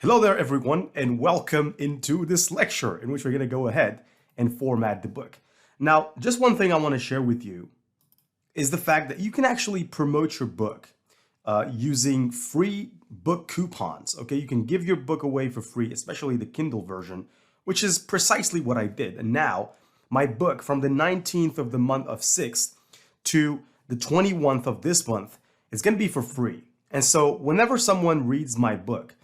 Hello there everyone, and welcome into this lecture in which we're going to go ahead and format the book. Now, just one thing I want to share with you is the fact that you can actually promote your book using free book coupons. Okay, you can give your book away for free, especially the Kindle version, which is precisely what I did. And now my book from the 19th of the month of 6th to the 21st of this month is going to be for free. And so whenever someone reads my book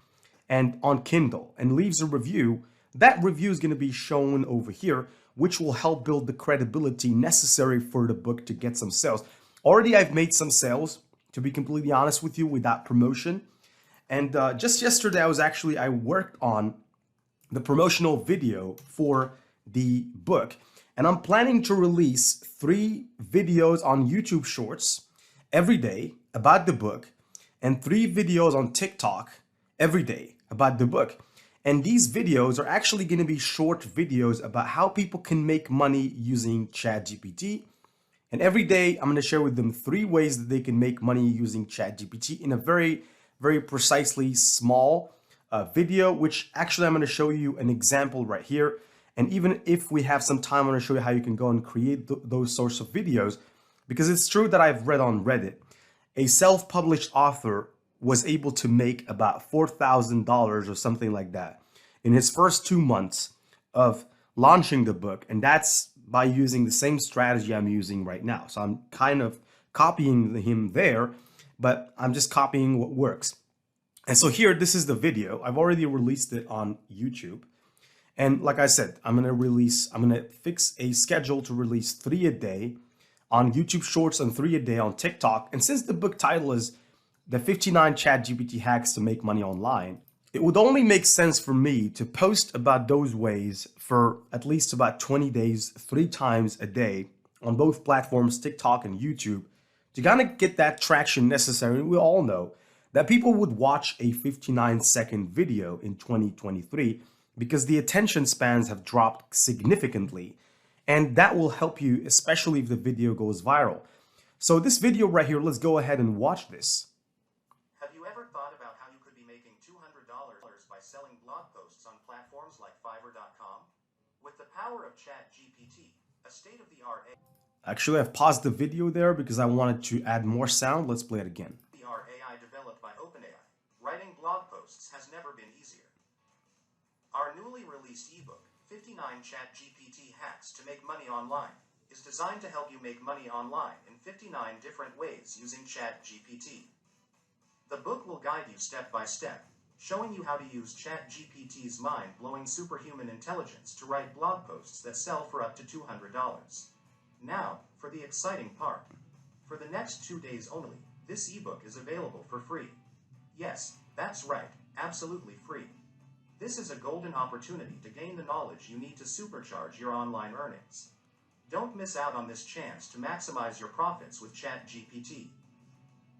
and on Kindle and leaves a review, that review is going to be shown over here, which will help build the credibility necessary for the book to get some sales. Already I've made some sales, to be completely honest with you, with that promotion. And just yesterday I worked on the promotional video for the book, and I'm planning to release 3 videos on YouTube Shorts every day about the book and 3 videos on TikTok every day about the book. And these videos are actually going to be short videos about how people can make money using ChatGPT. And every day I'm going to share with them 3 ways that they can make money using ChatGPT in a very, very precisely small video, which actually I'm going to show you an example right here. And even if we have some time, I'm going to show you how you can go and create those sorts of videos, because it's true that I've read on Reddit, a self-published author was able to make about $4,000 or something like that in his first 2 months of launching the book. And that's by using the same strategy I'm using right now. So I'm kind of copying him there, but I'm just copying what works. And so here, this is the video. I've already released it on YouTube. And like I said, I'm going to fix a schedule to release 3 a day on YouTube Shorts and 3 a day on TikTok. And since the book title is The 59 ChatGPT Hacks to Make Money Online, it would only make sense for me to post about those ways for at least about 20 days, 3 times a day on both platforms, TikTok and YouTube, to kind of get that traction necessary. We all know that people would watch a 59-second video in 2023 because the attention spans have dropped significantly. And that will help you, especially if the video goes viral. So this video right here, let's go ahead and watch this. Have you ever thought about how you could be making $200 by selling blog posts on platforms like Fiverr.com? With the power of ChatGPT, a state-of-the-art Actually, I've paused the video there because I wanted to add more sound. Let's play it again. AI developed by OpenAI, writing blog posts has never been easier. Our newly released ebook, 59 ChatGPT Hacks to Make Money Online, is designed to help you make money online in 59 different ways using ChatGPT. The book will guide you step by step, showing you how to use ChatGPT's mind-blowing superhuman intelligence to write blog posts that sell for up to $200. Now, for the exciting part. For the next 2 days only, this ebook is available for free. Yes, that's right, absolutely free. This is a golden opportunity to gain the knowledge you need to supercharge your online earnings. Don't miss out on this chance to maximize your profits with ChatGPT.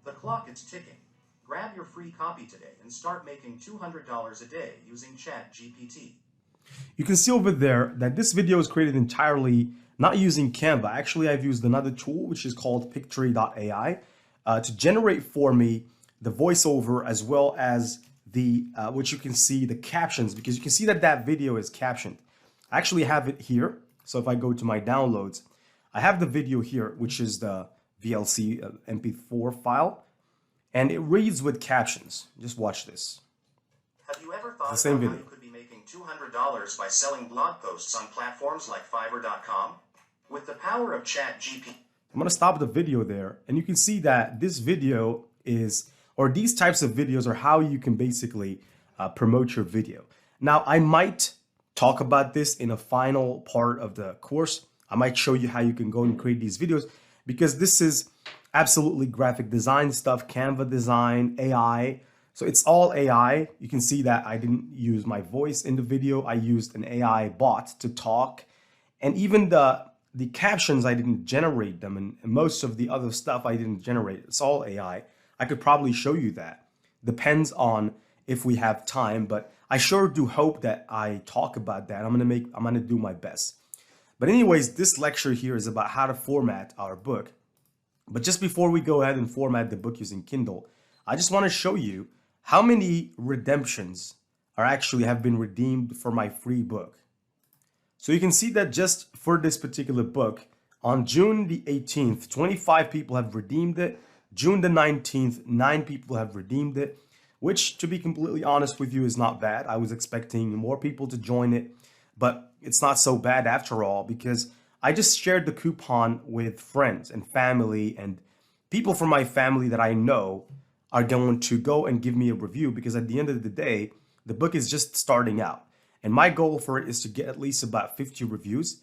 The clock is ticking. Grab your free copy today and start making $200 a day using ChatGPT. You can see over there that this video is created entirely not using Canva. Actually, I've used another tool, which is called Pictory.ai, to generate for me the voiceover as well as the which you can see the captions, because you can see that that video is captioned. I actually have it here. So if I go to my downloads, I have the video here, which is the VLC MP4 file, and it reads with captions. Just watch this. Have you ever thought about how you could be making $200 by selling blog posts on platforms like Fiverr.com? With the power of ChatGPT. I'm going to stop the video there, and you can see that this video is, or these types of videos are how you can basically promote your video. Now, I might talk about this in a final part of the course. I might show you how you can go and create these videos, because this is absolutely graphic design stuff, Canva design, AI. So it's all AI. You can see that I didn't use my voice in the video. I used an AI bot to talk, and even the captions, I didn't generate them, and most of the other stuff I didn't generate. It's all AI. I could probably show you that. Depends on if we have time, but I sure do hope that I talk about that. I'm gonna do my best. But anyways, this lecture here is about how to format our book. But just before we go ahead and format the book using Kindle, I just want to show you how many redemptions are actually have been redeemed for my free book. So you can see that just for this particular book, on June the 18th, 25 people have redeemed it. June the 19th, 9 people have redeemed it, which, to be completely honest with you, is not bad. I was expecting more people to join it, but it's not so bad after all, because I just shared the coupon with friends and family, and people from my family that I know are going to go and give me a review, because at the end of the day, the book is just starting out. And my goal for it is to get at least about 50 reviews,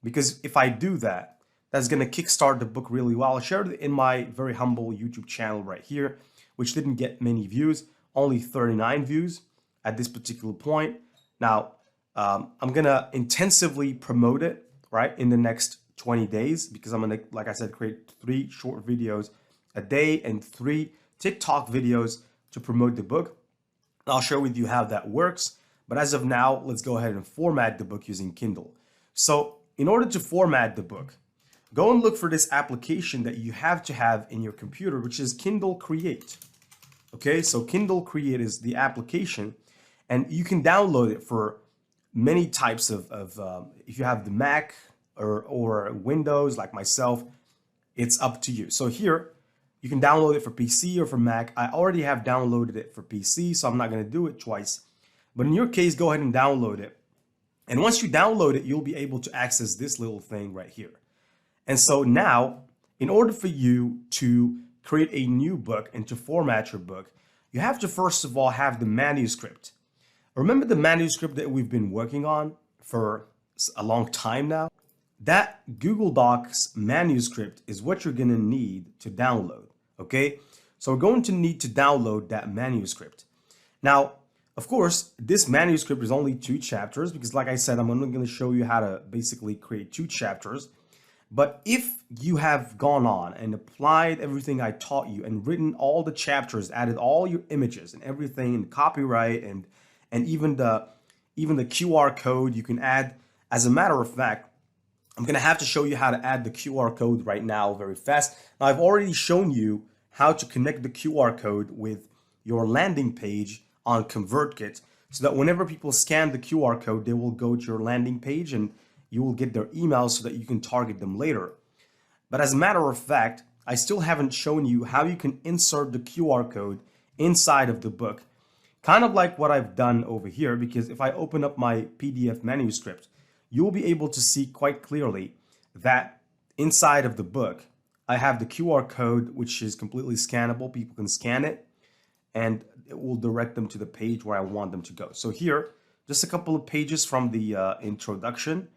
because if I do that, that's going to kickstart the book really well. I shared it in my very humble YouTube channel right here, which didn't get many views, only 39 views at this particular point. Now, I'm going to intensively promote it, right, in the next 20 days, because I'm going to, like I said, create 3 short videos a day and 3 TikTok videos to promote the book. I'll share with you how that works. But as of now, let's go ahead and format the book using Kindle. So in order to format the book, go and look for this application that you have to have in your computer, which is Kindle Create. Okay, so Kindle Create is the application, and you can download it for many types of if you have the Mac or Windows like myself, it's up to you. So here, you can download it for PC or for Mac. I already have downloaded it for PC, so I'm not going to do it twice. But in your case, go ahead and download it. And once you download it, you'll be able to access this little thing right here. And so now, in order for you to create a new book and to format your book, you have to first of all have the manuscript. Remember the manuscript that we've been working on for a long time now? That Google Docs manuscript is what you're going to need to download, okay? So we're going to need to download that manuscript. Now, of course, this manuscript is only 2 chapters because, like I said, I'm only going to show you how to basically create 2 chapters. But if you have gone on and applied everything I taught you and written all the chapters, added all your images and everything, and copyright and even the QR code you can add. As a matter of fact, I'm going to have to show you how to add the QR code right now very fast. Now, I've already shown you how to connect the QR code with your landing page on ConvertKit, so that whenever people scan the QR code, they will go to your landing page and you will get their emails so that you can target them later. But as a matter of fact, I still haven't shown you how you can insert the QR code inside of the book, kind of like what I've done over here, because if I open up my PDF manuscript, you'll be able to see quite clearly that inside of the book, I have the QR code, which is completely scannable. People can scan it, and it will direct them to the page where I want them to go. So here, just a couple of pages from the introduction.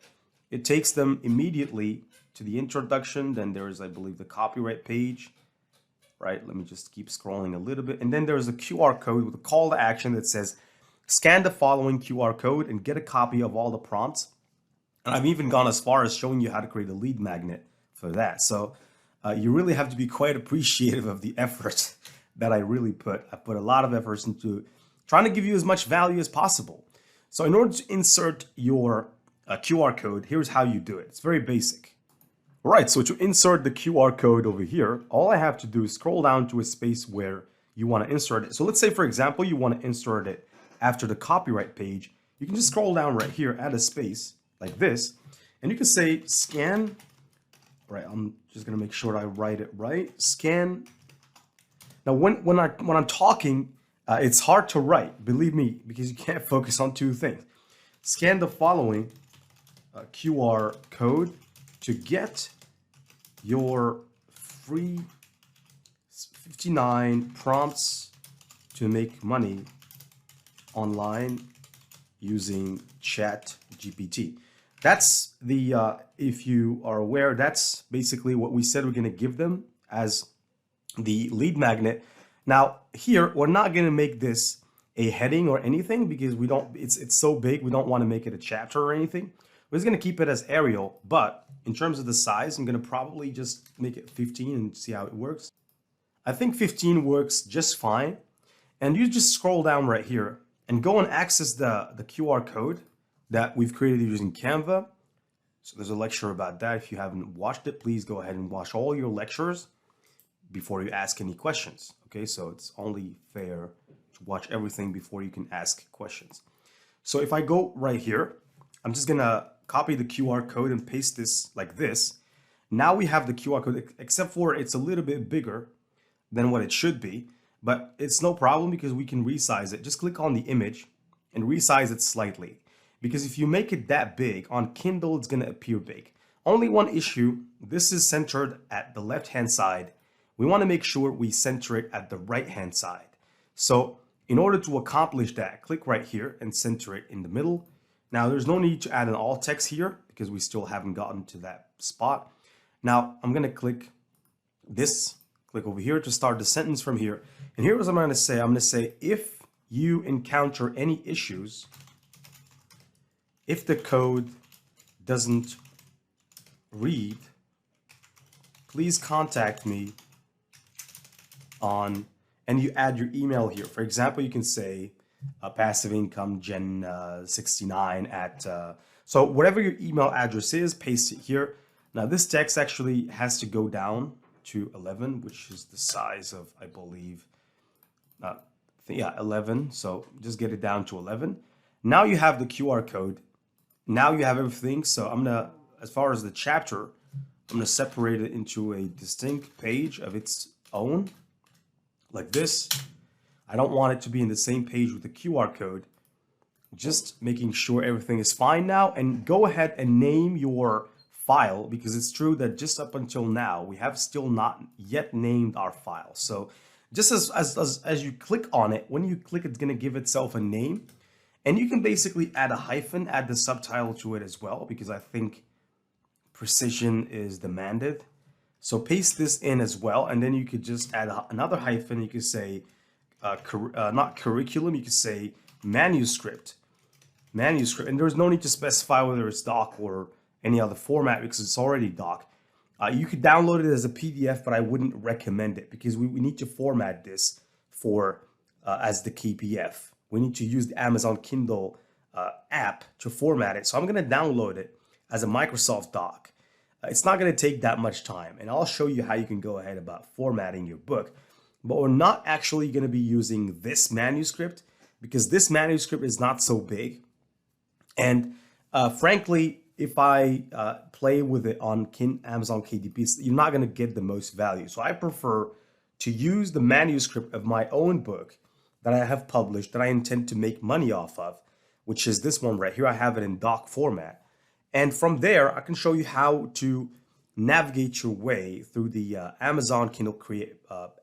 It takes them immediately to the introduction. Then there is, I believe, the copyright page, right? Let me just keep scrolling a little bit. And then there's a QR code with a call to action that says, scan the following QR code and get a copy of all the prompts. And I've even gone as far as showing you how to create a lead magnet for that. So you really have to be quite appreciative of the effort that I really put. I put a lot of efforts into trying to give you as much value as possible. So in order to insert your QR code, here's how you do it. It's very basic. All right, so to insert the QR code over here, all I have to do is scroll down to a space where you want to insert it. So let's say, for example, you want to insert it after the copyright page. You can just scroll down right here, add a space like this, and you can say scan. All right, I'm just going to make sure I write it right. Scan. Now, when I'm talking, it's hard to write, believe me, because you can't focus on 2 things. Scan the following QR code to get your free 59 prompts to make money online using ChatGPT. That's the, if you are aware, that's basically what we said we're going to give them as the lead magnet. Now here, we're not going to make this a heading or anything because we don't, it's so big, we don't want to make it a chapter or anything. We're just going to keep it as Arial, but in terms of the size, I'm going to probably just make it 15 and see how it works. I think 15 works just fine. And you just scroll down right here and go and access the QR code that we've created using Canva. So there's a lecture about that. If you haven't watched it, please go ahead and watch all your lectures before you ask any questions. Okay, so it's only fair to watch everything before you can ask questions. So if I go right here, I'm just gonna copy the QR code and paste this like this. Now we have the QR code, except for it's a little bit bigger than what it should be, but it's no problem because we can resize it. Just click on the image and resize it slightly. Because if you make it that big, on Kindle, it's gonna appear big. Only one issue, this is centered at the left-hand side. We wanna make sure we center it at the right-hand side. So in order to accomplish that, click right here and center it in the middle. Now there's no need to add an alt text here because we still haven't gotten to that spot. Now I'm gonna click this, click over here to start the sentence from here. And here's what I'm gonna say. I'm gonna say, if you encounter any issues, if the code doesn't read, please contact me on, and you add your email here. For example, you can say passive income gen 69 at, so whatever your email address is, paste it here. Now this text actually has to go down to 11, which is the size of, I believe, 11. So just get it down to 11. Now you have the QR code. Now you have everything. So I'm gonna, as far as the chapter, I'm gonna separate it into a distinct page of its own, like this. I don't want it to be in the same page with the QR code. Just making sure everything is fine now, and go ahead and name your file, because it's true that just up until now, we have still not yet named our file. So just as you click on it, when you click, it's gonna give itself a name. And you can basically add a hyphen, add the subtitle to it as well, because I think precision is demanded. So paste this in as well, and then you could just add another hyphen. You could say, not curriculum, you could say manuscript. Manuscript, and there's no need to specify whether it's doc or any other format because it's already doc. You could download it as a PDF, but I wouldn't recommend it because we need to format this for as the KPF. We need to use the Amazon Kindle app to format it. So I'm going to download it as a Microsoft doc. It's not going to take that much time, and I'll show you how you can go ahead about formatting your book. But we're not actually going to be using this manuscript because this manuscript is not so big. And frankly, if I play with it on Amazon KDP, you're not going to get the most value. So I prefer to use the manuscript of my own book that I have published, that I intend to make money off of, which is this one right here. I have it in doc format. And from there, I can show you how to navigate your way through the Amazon Kindle Create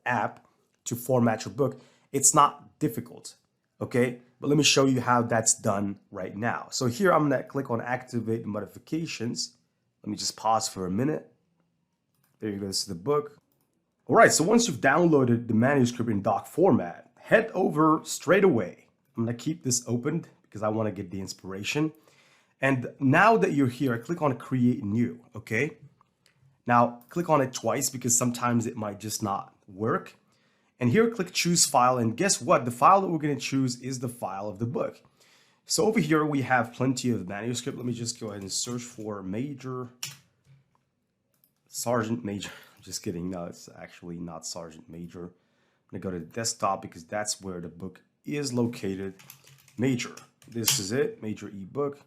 app to format your book. It's not difficult, okay? But let me show you how that's done right now. So here I'm gonna click on activate modifications. Let me just pause for a minute. There you go, this is the book. All right, so once you've downloaded the manuscript in doc format, head over straight away. I'm gonna keep this opened because I wanna get the inspiration. And now that you're here, click on create new, okay? Now click on it twice because sometimes it might just not work. And here click choose file, and guess what? The file that we're gonna choose is the file of the book. So over here we have plenty of manuscript. Let me just go ahead and search for Sergeant Major. I'm just kidding, no, it's actually not Sergeant Major. I'm gonna go to the desktop because that's where the book is located. Major, this is it, Major ebook.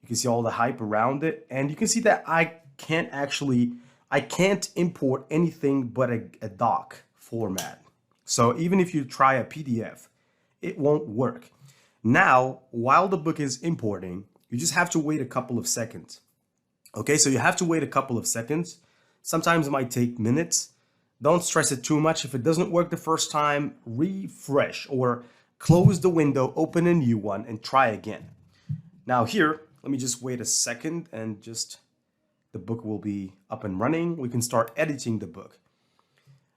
You can see all the hype around it, and you can see that I can't import anything but a doc format. So even if you try a PDF, it won't work. Now, while the book is importing, you just have to wait a couple of seconds. Okay, so you have to wait a couple of seconds. Sometimes it might take minutes. Don't stress it too much. If it doesn't work the first time, refresh or close the window, open a new one, and try again. Now here, let me just wait a second and just the book will be up and running. We can start editing the book.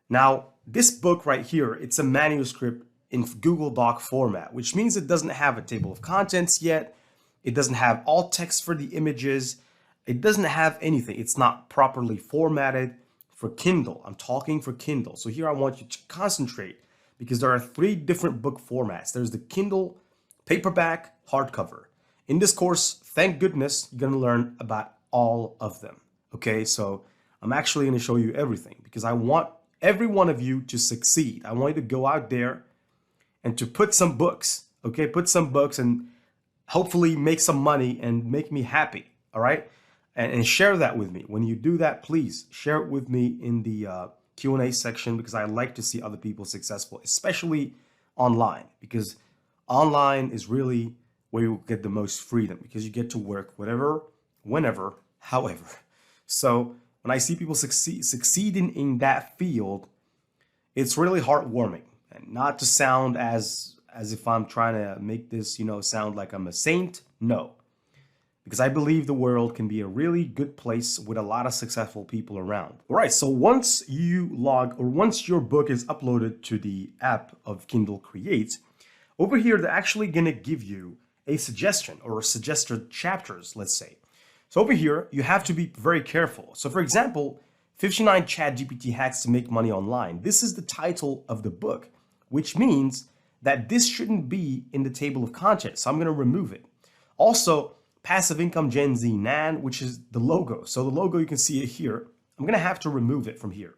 Now, this book right here, it's a manuscript in Google Doc format, which means it doesn't have a table of contents yet. It doesn't have alt text for the images. It doesn't have anything. It's not properly formatted for Kindle. I'm talking for Kindle. So here I want you to concentrate because there are 3 different book formats. There's the Kindle paperback, hardcover. In this course, thank goodness, you're going to learn about all of them. Okay, so I'm actually going to show you everything because I want every one of you to succeed. I want you to go out there and to put some books, okay? Put some books and hopefully make some money and make me happy, all right? And share that with me. When you do that, please share it with me in the Q&A section, because I like to see other people successful, especially online, because online is really where you get the most freedom, because you get to work whatever, whenever, however. So when I see people succeeding in that field, it's really heartwarming. And not to sound as if I'm trying to make this, sound like I'm a saint. No, because I believe the world can be a really good place with a lot of successful people around. All right, so once your book is uploaded to the app of Kindle Create, over here, they're actually gonna give you a suggestion or suggested chapters, let's say. So over here, you have to be very careful. So for example, 59 ChatGPT hacks to make money online. This is the title of the book, which means that this shouldn't be in the table of contents. So I'm gonna remove it. Also, Passive Income Gen Z Nan, which is the logo. So the logo, you can see it here. I'm gonna have to remove it from here.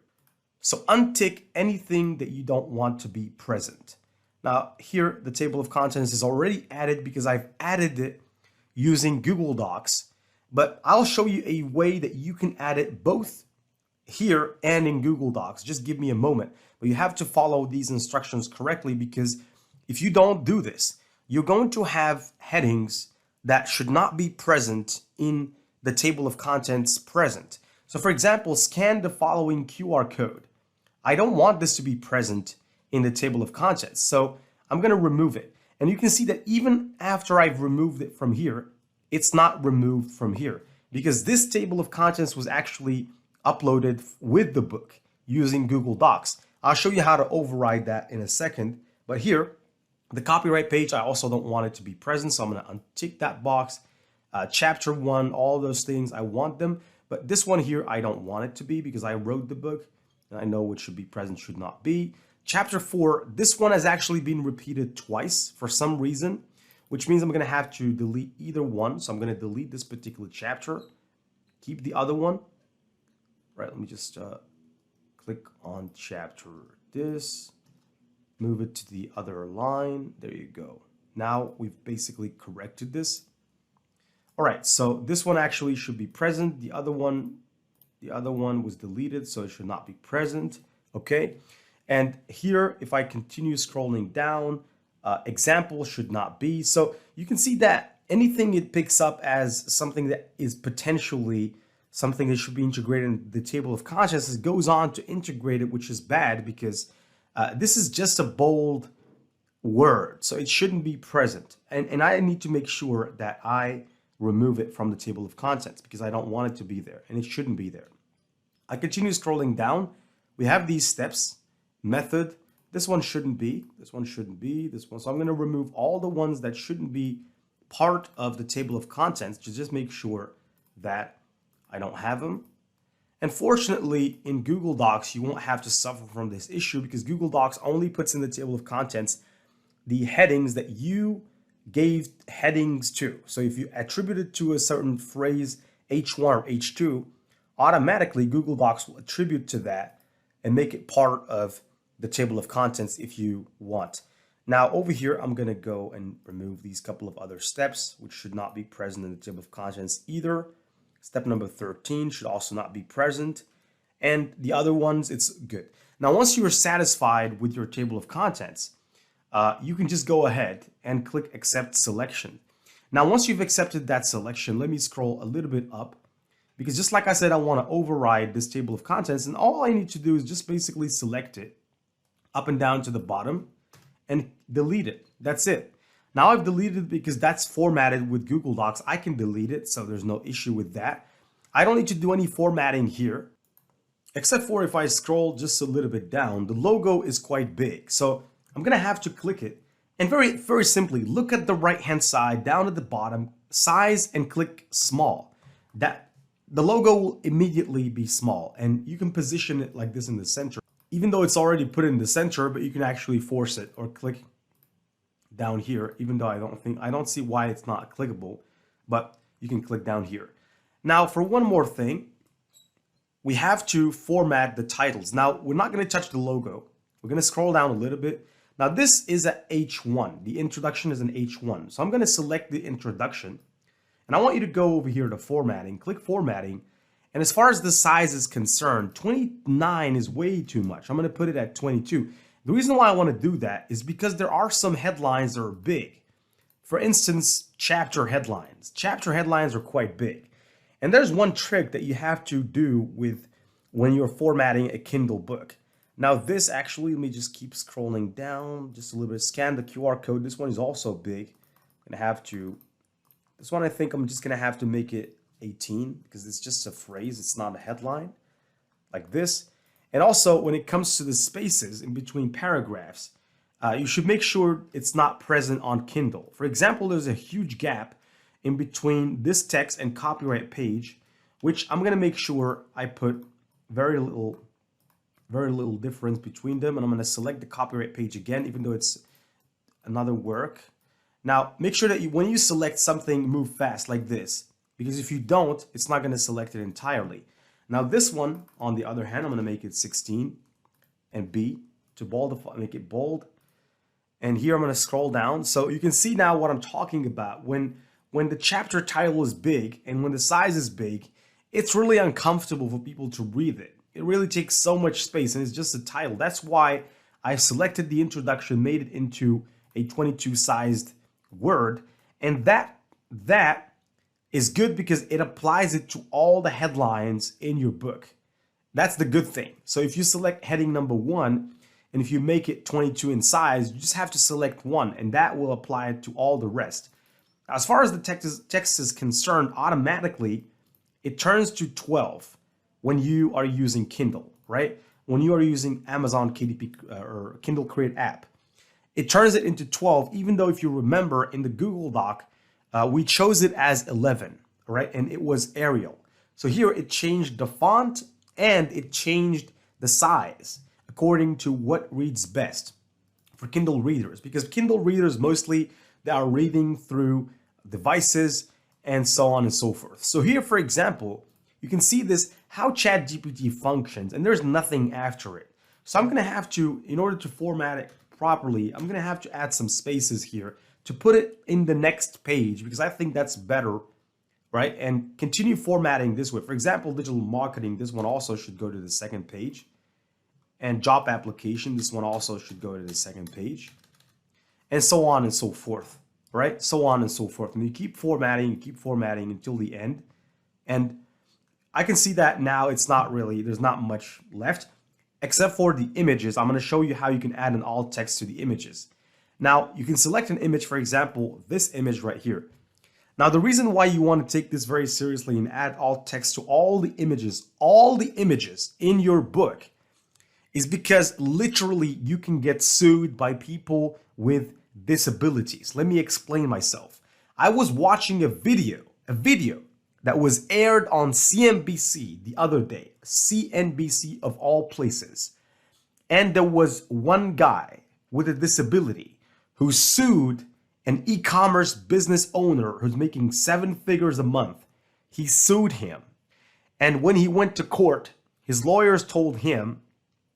So untick anything that you don't want to be present. Now here, the table of contents is already added because I've added it using Google Docs, but I'll show you a way that you can add it both here and in Google Docs. Just give me a moment, but you have to follow these instructions correctly, because if you don't do this, you're going to have headings that should not be present in the table of contents present. So for example, scan the following QR code. I don't want this to be present in the table of contents, so I'm gonna remove it. And you can see that even after I've removed it from here, it's not removed from here, because this table of contents was actually uploaded with the book using Google Docs. I'll show you how to override that in a second, but here, the copyright page, I also don't want it to be present, so I'm going to untick that box. Chapter 1, all those things, I want them, but this one here, I don't want it to be, because I wrote the book and I know what should be present, should not be. Chapter 4, this one has actually been repeated twice for some reason, which means I'm going to have to delete either one. So I'm going to delete this particular chapter, keep the other one. Right, let me just click on chapter this. Move it to the other line. There you go. Now we've basically corrected this. All right, so this one actually should be present. The other one was deleted, so it should not be present. Okay, and here, if I continue scrolling down, example should not be. So you can see that anything it picks up as something that is potentially something that should be integrated in the table of contents, it goes on to integrate it, which is bad, because this is just a bold word, so it shouldn't be present. And I need to make sure that I remove it from the table of contents, because I don't want it to be there, and it shouldn't be there. I continue scrolling down. We have these steps, method. This one shouldn't be, this one shouldn't be, this one. So I'm going to remove all the ones that shouldn't be part of the table of contents to just make sure that I don't have them. And fortunately, in Google Docs, you won't have to suffer from this issue, because Google Docs only puts in the table of contents the headings that you gave headings to. So if you attribute it to a certain phrase, H1 or H2, automatically Google Docs will attribute to that and make it part of the table of contents if you want. Now over here, I'm going to go and remove these couple of other steps, which should not be present in the table of contents either. Step number 13 should also not be present. And the other ones, it's good. Now, once you are satisfied with your table of contents, you can just go ahead and click Accept Selection. Now, once you've accepted that selection, let me scroll a little bit up, because just like I said, I want to override this table of contents. And all I need to do is just basically select it up and down to the bottom and delete it. That's it. Now I've deleted it because that's formatted with Google Docs. I can delete it, so there's no issue with that. I don't need to do any formatting here, except for if I scroll just a little bit down, the logo is quite big. So I'm gonna have to click it. And very simply, look at the right-hand side, down at the bottom, size, and click small. That the logo will immediately be small, and you can position it like this in the center. Even though it's already put in the center, but you can actually force it or click down here, even though I don't see why it's not clickable, but you can click down here. Now for one more thing, we have to format the titles. Now we're not going to touch the logo. We're going to scroll down a little bit, Now this is a H1. The introduction is an H1. So I'm going to select the introduction, and I want you to go over here to formatting, click formatting. And as far as the size is concerned, 29 is way too much. I'm going to put it at 22. The reason why I want to do that is because there are some headlines that are big. For instance, chapter headlines. Chapter headlines are quite big. And there's one trick that you have to do with when you're formatting a Kindle book. Now this actually, let me just keep scrolling down just a little bit. Scan the QR code. This one is also big. I'm going to have to, this one I think I'm just going to have to make it 18 because it's just a phrase. It's not a headline like this. And also when it comes to the spaces in between paragraphs, you should make sure it's not present on Kindle. For example, there's a huge gap in between this text and copyright page, which I'm going to make sure I put very little difference between them. And I'm going to select the copyright page again, even though it's another work. Now, make sure that when you select something, move fast like this, because if you don't, it's not going to select it entirely. Now, this one, on the other hand, I'm going to make it 16 and B to bold, make it bold. And here I'm going to scroll down. So you can see now what I'm talking about. When the chapter title is big and when the size is big, it's really uncomfortable for people to read it. It really takes so much space and it's just a title. That's why I selected the introduction, made it into a 22 sized word. And that is good because it applies it to all the headlines in your book. That's the good thing. So if you select heading number 1, and if you make it 22 in size, you just have to select one, and that will apply it to all the rest. As far as the text is concerned, automatically, it turns to 12 when you are using Kindle, right? When you are using Amazon KDP or Kindle Create app. It turns it into 12, even though if you remember in the Google Doc, we chose it as 11, right? And it was Arial. So here it changed the font and it changed the size according to what reads best for Kindle readers, because Kindle readers mostly, they are reading through devices and so on and so forth. So here, for example, you can see this, how ChatGPT functions, and there's nothing after it. So I'm going to have to, in order to format it properly, I'm going to have to add some spaces here to put it in the next page, because I think that's better, right? And continue formatting this way. For example, digital marketing, this one also should go to the second page. And job application, this one also should go to the second page, and so on and so forth, right? So on and so forth. And you keep formatting until the end. And I can see that now it's not really, there's not much left, except for the images. I'm going to show you how you can add an alt text to the images. Now, you can select an image, for example, this image right here. Now, the reason why you want to take this very seriously and add alt text to all the images in your book is because literally you can get sued by people with disabilities. Let me explain myself. I was watching a video that was aired on CNBC the other day, CNBC of all places. And there was one guy with a disability who sued an e-commerce business owner who's making 7 figures a month. He sued him. And when he went to court, his lawyers told him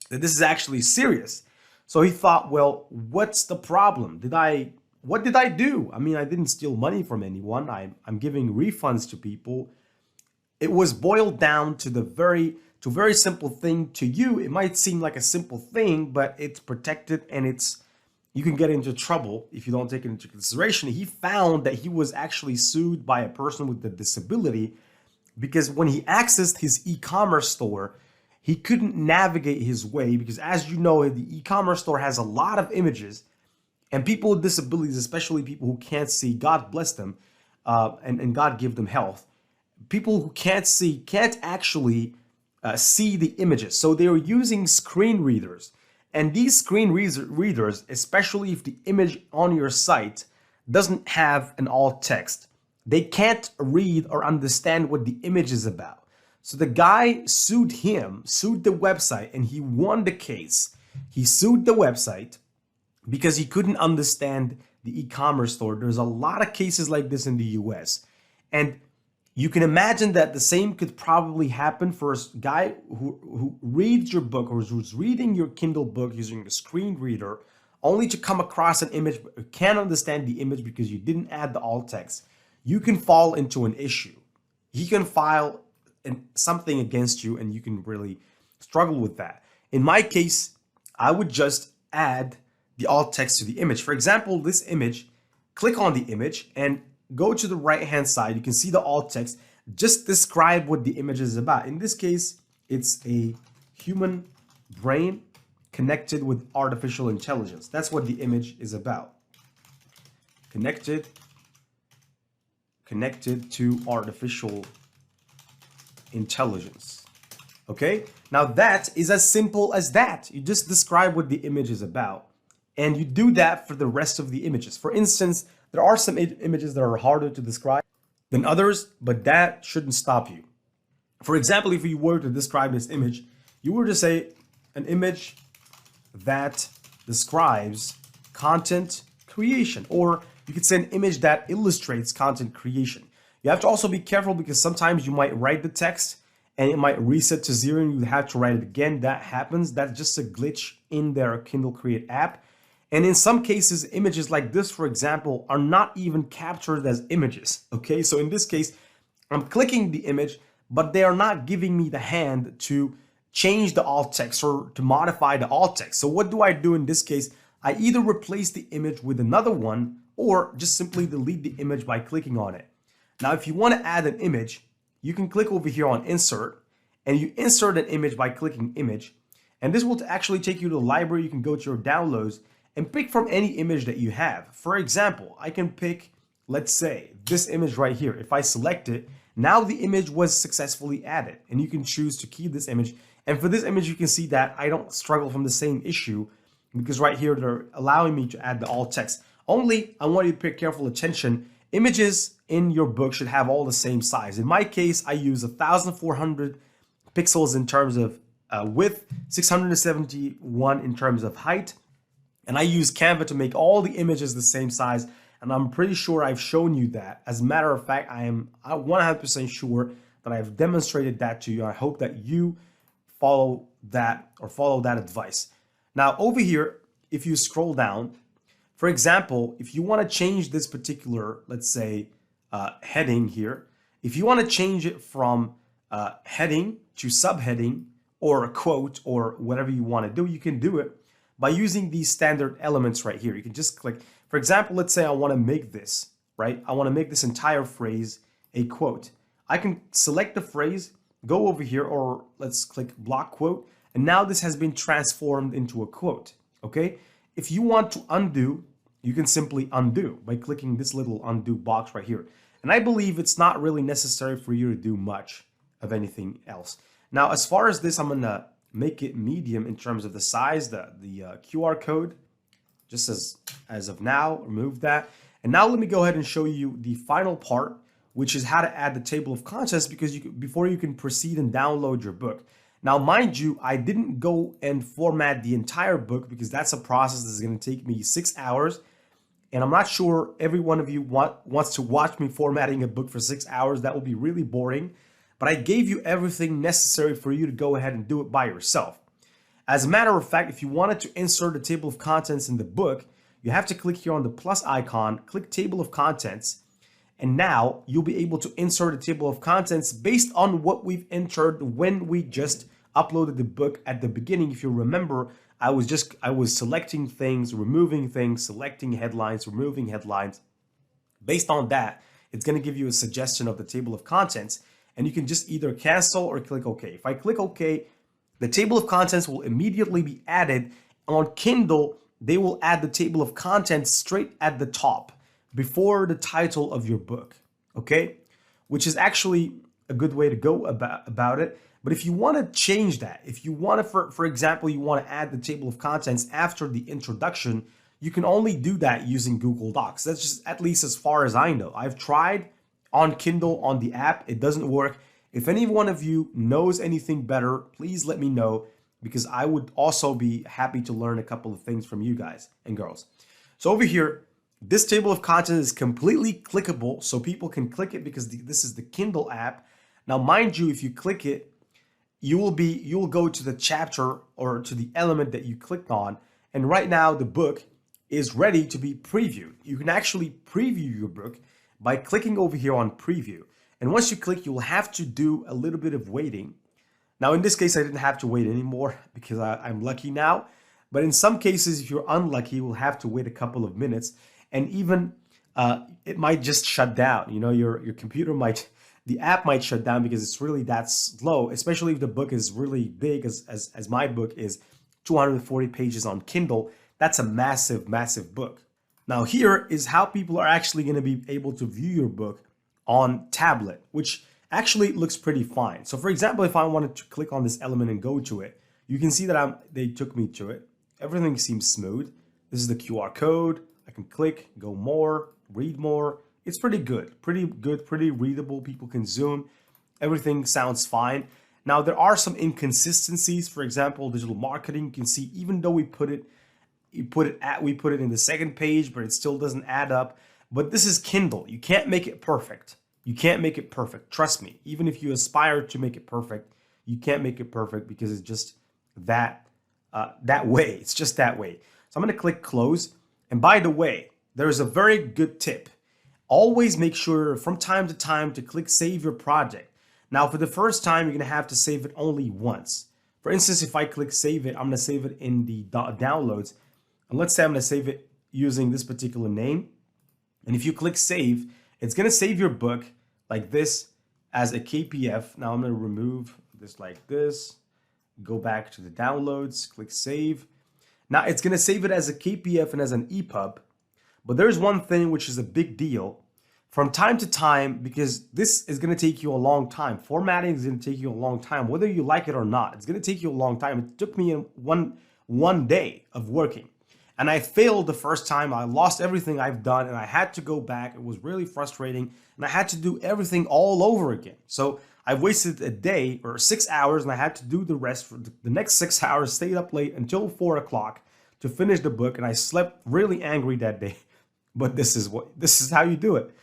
that this is actually serious. So he thought, well, what's the problem? What did I do? I mean, I didn't steal money from anyone. I'm giving refunds to people. It was boiled down to a very simple thing. To you, it might seem like a simple thing, but it's protected and you can get into trouble if you don't take it into consideration. He found that he was actually sued by a person with a disability because when he accessed his e-commerce store, he couldn't navigate his way because, as you know, the e-commerce store has a lot of images, and people with disabilities, especially people who can't see, God bless them, and God give them health. People who can't see can't actually see the images. So they are using screen readers. And these screen readers, especially if the image on your site doesn't have an alt text, they can't read or understand what the image is about. So the guy sued the website, and he won the case. He sued the website because he couldn't understand the e-commerce store. There's a lot of cases like this in the US. And you can imagine that the same could probably happen for a guy who reads your book or who's reading your Kindle book using a screen reader only to come across an image, but you can't understand the image because you didn't add the alt text, you can fall into an issue. He can file something against you and you can really struggle with that. In my case, I would just add the alt text to the image. For example, this image, click on the image and go to the right hand side. You can see the alt text. Just describe what the image is about. In this case, it's a human brain connected with artificial intelligence. That's what the image is about. Connected to artificial intelligence. Okay, now that is as simple as that. You just describe what the image is about, and you do that for the rest of the images. For instance, there are some images that are harder to describe than others, but that shouldn't stop you. For example, if you were to describe this image, you were to say an image that describes content creation, or you could say an image that illustrates content creation. You have to also be careful because sometimes you might write the text and it might reset to 0 and you have to write it again. That happens. That's just a glitch in their Kindle Create app. And in some cases, images like this, for example, are not even captured as images. Okay, so in this case, I'm clicking the image, but they are not giving me the hand to change the alt text or to modify the alt text. So what do I do in this case? I either replace the image with another one or just simply delete the image by clicking on it. Now, if you want to add an image, you can click over here on insert and you insert an image by clicking image. And this will actually take you to the library. You can go to your downloads and pick from any image that you have. For example, I can pick, let's say, this image right here. If I select it, now the image was successfully added and you can choose to keep this image. And for this image, you can see that I don't struggle from the same issue because right here, they're allowing me to add the alt text. Only, I want you to pay careful attention. Images in your book should have all the same size. In my case, I use 1,400 pixels in terms of width, 671 in terms of height. And I use Canva to make all the images the same size. And I'm pretty sure I've shown you that. As a matter of fact, I am 100% sure that I've demonstrated that to you. I hope that you follow that advice. Now over here, if you scroll down, for example, if you want to change this particular, let's say, heading here, if you want to change it from heading to subheading or a quote or whatever you want to do, you can do it by using these standard elements right here. You can just click. For example, let's say I want to make this, right? I want to make this entire phrase a quote. I can select the phrase, go over here, or let's click block quote. And now this has been transformed into a quote, okay? If you want to undo, you can simply undo by clicking this little undo box right here. And I believe it's not really necessary for you to do much of anything else. Now, as far as this, I'm gonna make it medium in terms of the size, the QR code, just as of now, remove that. And now let me go ahead and show you the final part, which is how to add the table of contents before you can proceed and download your book. Now, mind you, I didn't go and format the entire book because that's a process that's going to take me 6 hours. And I'm not sure every one of you wants to watch me formatting a book for 6 hours. That will be really boring. But I gave you everything necessary for you to go ahead and do it by yourself. As a matter of fact, if you wanted to insert a table of contents in the book, you have to click here on the plus icon, click table of contents, and now you'll be able to insert a table of contents based on what we've entered when we just uploaded the book at the beginning. If you remember, I was selecting things, removing things, selecting headlines, removing headlines. Based on that, it's going to give you a suggestion of the table of contents, and you can just either cancel or click OK. If I click OK, the table of contents will immediately be added. On Kindle, they will add the table of contents straight at the top before the title of your book, okay? Which is actually a good way to go about it. But if you want to change that, if you want to, for example, you want to add the table of contents after the introduction, you can only do that using Google Docs. That's just at least as far as I know. I've tried on Kindle, on the app, it doesn't work. If any one of you knows anything better, please let me know, because I would also be happy to learn a couple of things from you guys and girls. So over here, this table of contents is completely clickable, so people can click it because this is the Kindle app. Now, mind you, if you click it, you will go to the chapter or to the element that you clicked on. And right now, the book is ready to be previewed. You can actually preview your book by clicking over here on preview. And once you click, you'll have to do a little bit of waiting. Now, in this case, I didn't have to wait anymore because I'm lucky now. But in some cases, if you're unlucky, you will have to wait a couple of minutes, and even it might just shut down. You know, your computer might, the app might shut down because it's really that slow, especially if the book is really big, as my book is 240 pages on Kindle. That's a massive, massive book. Now, here is how people are actually going to be able to view your book on tablet, which actually looks pretty fine. So for example, if I wanted to click on this element and go to it, you can see that they took me to it. Everything seems smooth. This is the QR code. I can click, go more, read more. It's pretty good, pretty readable. People can zoom. Everything sounds fine. Now, there are some inconsistencies. For example, digital marketing, you can see even though we put it in the second page, but it still doesn't add up. But this is Kindle. You can't make it perfect. You can't make it perfect. Trust me. Even if you aspire to make it perfect, you can't make it perfect because it's just that way. It's just that way. So I'm going to click close. And by the way, there's a very good tip. Always make sure from time to time to click save your project. Now, for the first time, you're going to have to save it only once. For instance, if I click save it, I'm going to save it in the downloads. And let's say I'm going to save it using this particular name. And if you click save, it's going to save your book like this as a KPF. Now I'm going to remove this like this, go back to the downloads, click save. Now it's going to save it as a KPF and as an EPUB. But there's one thing which is a big deal. From time to time, because this is going to take you a long time. Formatting is going to take you a long time, whether you like it or not. It's going to take you a long time. It took me one day of working. And I failed the first time. I lost everything I've done and I had to go back. It was really frustrating and I had to do everything all over again. So I wasted a day or 6 hours and I had to do the rest for the next 6 hours, stayed up late until 4 o'clock to finish the book. And I slept really angry that day. But this is how you do it.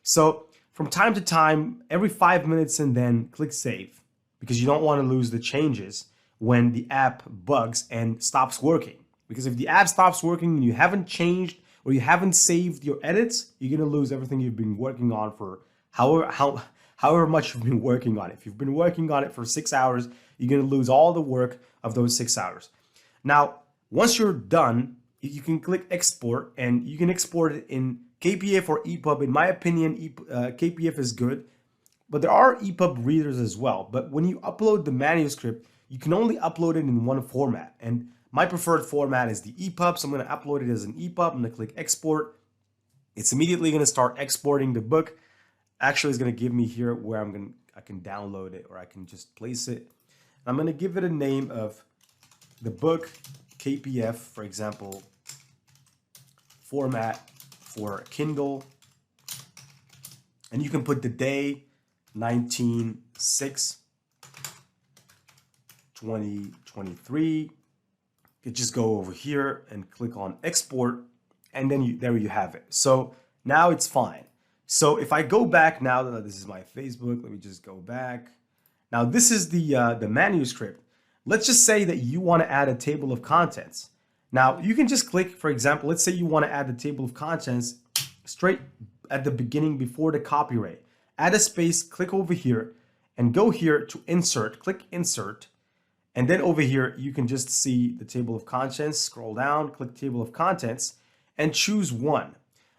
So from time to time, every 5 minutes and then click save, because you don't want to lose the changes when the app bugs and stops working. Because if the app stops working and you haven't changed or you haven't saved your edits, you're going to lose everything you've been working on for however much you've been working on it. If you've been working on it for 6 hours, you're going to lose all the work of those 6 hours. Now, once you're done, you can click export and you can export it in KPF or EPUB. In my opinion, KPF is good, but there are EPUB readers as well. But when you upload the manuscript, you can only upload it in one format. And my preferred format is the EPUB, so I'm going to upload it as an EPUB. I'm going to click export. It's immediately going to start exporting the book. Actually, it's going to give me here where I can download it or I can just place it. I'm going to give it a name of the book KPF, for example, format for Kindle. And you can put the day 19/6/2023. You could just go over here and click on export, and then there you have it. So now it's fine. So if I go back now, this is my Facebook. Let me just go back. Now this is the manuscript. Let's just say that you want to add a table of contents. Now you can just click, for example, let's say you want to add the table of contents straight at the beginning before the copyright. Add a space, click over here and go here to insert, click insert. And then over here, you can just see the table of contents, scroll down, click table of contents and choose one.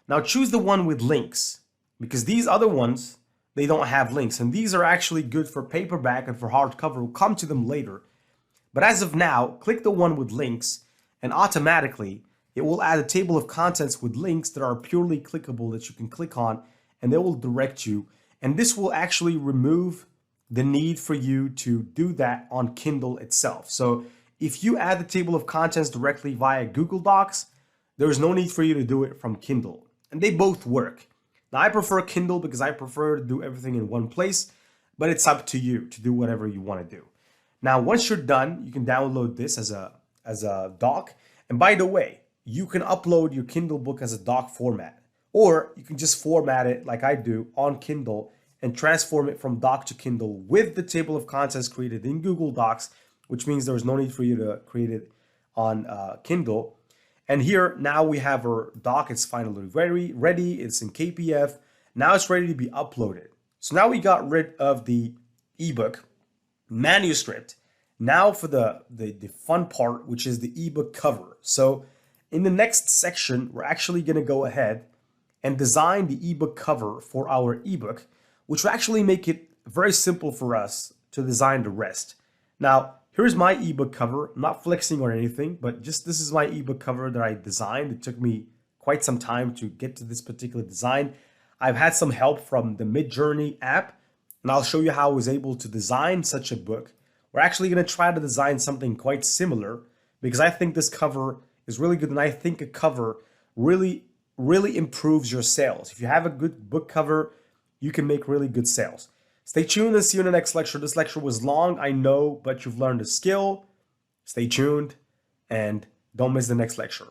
Now choose the one with links because these other ones, they don't have links. And these are actually good for paperback and for hardcover. We'll come to them later. But as of now, click the one with links and automatically it will add a table of contents with links that are purely clickable that you can click on and they will direct you. And this will actually remove the need for you to do that on Kindle itself. So if you add the table of contents directly via Google Docs, there's no need for you to do it from Kindle. And they both work. Now I prefer Kindle because I prefer to do everything in one place, but it's up to you to do whatever you want to do. Now, once you're done, you can download this as a doc. And by the way, you can upload your Kindle book as a doc format, or you can just format it like I do on Kindle and transform it from doc to Kindle with the table of contents created in Google Docs, which means there's no need for you to create it on Kindle. And here now we have our doc. It's finally ready. It's in KPF. Now it's ready to be uploaded. So now we got rid of the ebook manuscript. Now for the fun part, which is the ebook cover. So in the next section, we're actually going to go ahead and design the ebook cover for our ebook, which will actually make it very simple for us to design the rest. Now, here's my ebook cover. I'm not flexing or anything, but just this is my ebook cover that I designed. It took me quite some time to get to this particular design. I've had some help from the Midjourney app, and I'll show you how I was able to design such a book. We're actually going to try to design something quite similar because I think this cover is really good, and I think a cover really improves your sales. If you have a good book cover, you can make really good sales. Stay tuned and see you in the next lecture. This lecture was long, I know, but you've learned a skill. Stay tuned and don't miss the next lecture.